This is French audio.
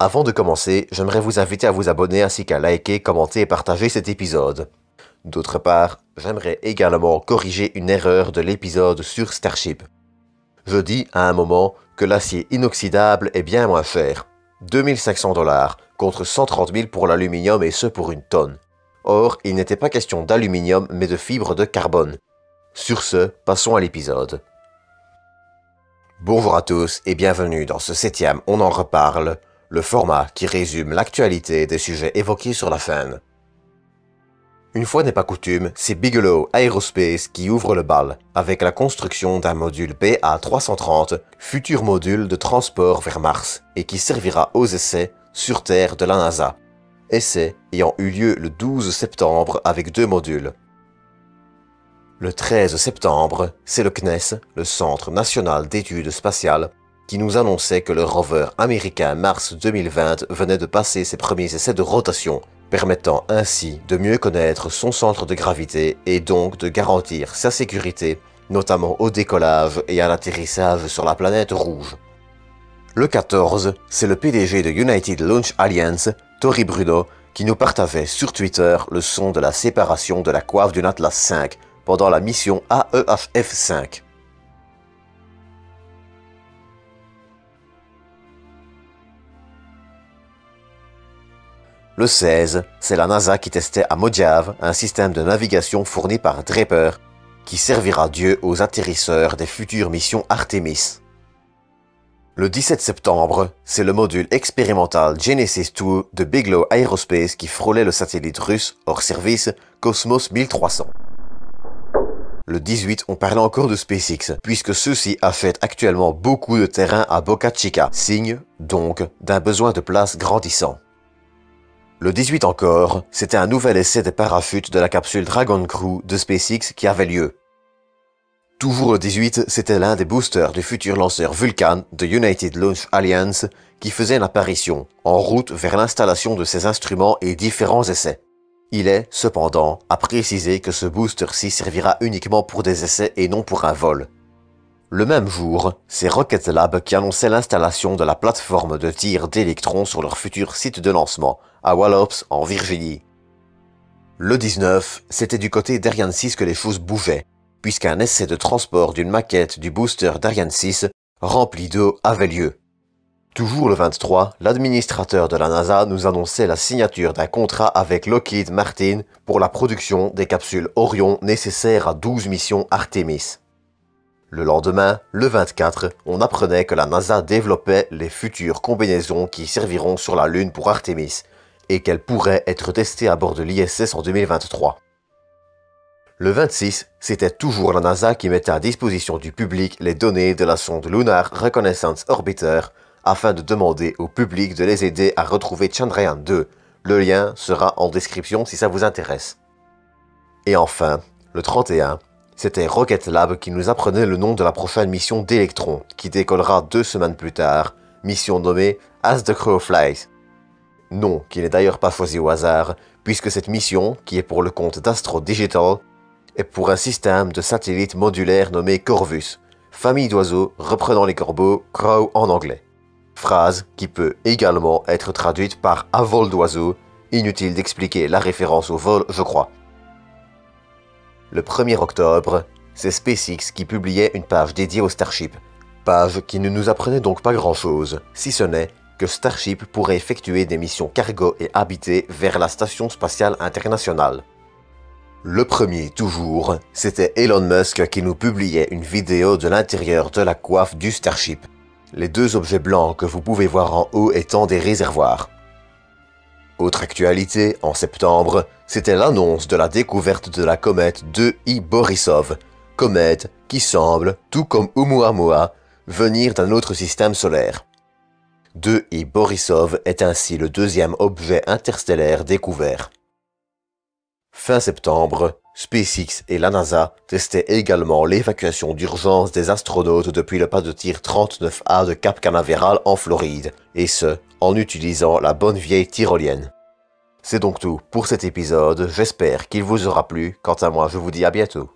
Avant de commencer, j'aimerais vous inviter à vous abonner ainsi qu'à liker, commenter et partager cet épisode. D'autre part, j'aimerais également corriger une erreur de l'épisode sur Starship. Je dis à un moment que l'acier inoxydable est bien moins cher, 2500 $ contre 130 000 pour l'aluminium et ce pour une tonne. Or, il n'était pas question d'aluminium mais de fibre de carbone. Sur ce, passons à l'épisode. Bonjour à tous et bienvenue dans ce 7e On en reparle, le format qui résume l'actualité des sujets évoqués sur la chaîne. Une fois n'est pas coutume, c'est Bigelow Aerospace qui ouvre le bal avec la construction d'un module BA330, futur module de transport vers Mars et qui servira aux essais sur Terre de la NASA. Essais ayant eu lieu le 12 septembre avec 2 modules. Le 13 septembre, c'est le CNES, le Centre National d'Études Spatiales, qui nous annonçait que le rover américain Mars 2020 venait de passer ses premiers essais de rotation, permettant ainsi de mieux connaître son centre de gravité et donc de garantir sa sécurité, notamment au décollage et à l'atterrissage sur la planète rouge. Le 14, c'est le PDG de United Launch Alliance, Tory Bruno, qui nous partageait sur Twitter le son de la séparation de la coiffe d'une Atlas 5 pendant la mission AEHF-5. Le 16, c'est la NASA qui testait à Mojave un système de navigation fourni par Draper qui servira Dieu aux atterrisseurs des futures missions Artemis. Le 17 septembre, c'est le module expérimental Genesis 2 de Bigelow Aerospace qui frôlait le satellite russe hors service Cosmos 1300. Le 18, on parlait encore de SpaceX, puisque ceux-ci achètent actuellement beaucoup de terrain à Boca Chica, signe, donc, d'un besoin de place grandissant. Le 18 encore, c'était un nouvel essai des parachutes de la capsule Dragon Crew de SpaceX qui avait lieu. Toujours le 18, c'était l'un des boosters du futur lanceur Vulcan de United Launch Alliance qui faisait une apparition, en route vers l'installation de ses instruments et différents essais. Il est, cependant, à préciser que ce booster-ci servira uniquement pour des essais et non pour un vol. Le même jour, c'est Rocket Lab qui annonçait l'installation de la plateforme de tir d'électrons sur leur futur site de lancement, à Wallops, en Virginie. Le 19, c'était du côté d'Ariane 6 que les choses bougeaient, puisqu'un essai de transport d'une maquette du booster d'Ariane 6 rempli d'eau avait lieu. Toujours le 23, l'administrateur de la NASA nous annonçait la signature d'un contrat avec Lockheed Martin pour la production des capsules Orion nécessaires à 12 missions Artemis. Le lendemain, le 24, on apprenait que la NASA développait les futures combinaisons qui serviront sur la Lune pour Artemis et qu'elles pourraient être testées à bord de l'ISS en 2023. Le 26, c'était toujours la NASA qui mettait à disposition du public les données de la sonde Lunar Reconnaissance Orbiter afin de demander au public de les aider à retrouver Chandrayaan 2. Le lien sera en description si ça vous intéresse. Et enfin, le 31, c'était Rocket Lab qui nous apprenait le nom de la prochaine mission d'Electron, qui décollera 2 semaines plus tard, mission nommée As the Crow Flies. Nom qui n'est d'ailleurs pas choisi au hasard, puisque cette mission, qui est pour le compte d'Astro Digital, est pour un système de satellites modulaire nommé Corvus, famille d'oiseaux reprenant les corbeaux, crow en anglais. Phrase qui peut également être traduite par « à vol d'oiseau », inutile d'expliquer la référence au vol, je crois. Le 1er octobre, c'est SpaceX qui publiait une page dédiée au Starship. Page qui ne nous apprenait donc pas grand-chose, si ce n'est que Starship pourrait effectuer des missions cargo et habitées vers la Station Spatiale Internationale. Le premier, toujours, c'était Elon Musk qui nous publiait une vidéo de l'intérieur de la coiffe du Starship. Les 2 objets blancs que vous pouvez voir en haut étant des réservoirs. Autre actualité, en septembre, c'était l'annonce de la découverte de la comète 2I Borisov, comète qui semble, tout comme Oumuamua, venir d'un autre système solaire. 2I Borisov est ainsi le 2e objet interstellaire découvert. Fin septembre, SpaceX et la NASA testaient également l'évacuation d'urgence des astronautes depuis le pas de tir 39A de Cap Canaveral en Floride, et ce, en utilisant la bonne vieille tyrolienne. C'est donc tout pour cet épisode, j'espère qu'il vous aura plu, quant à moi je vous dis à bientôt.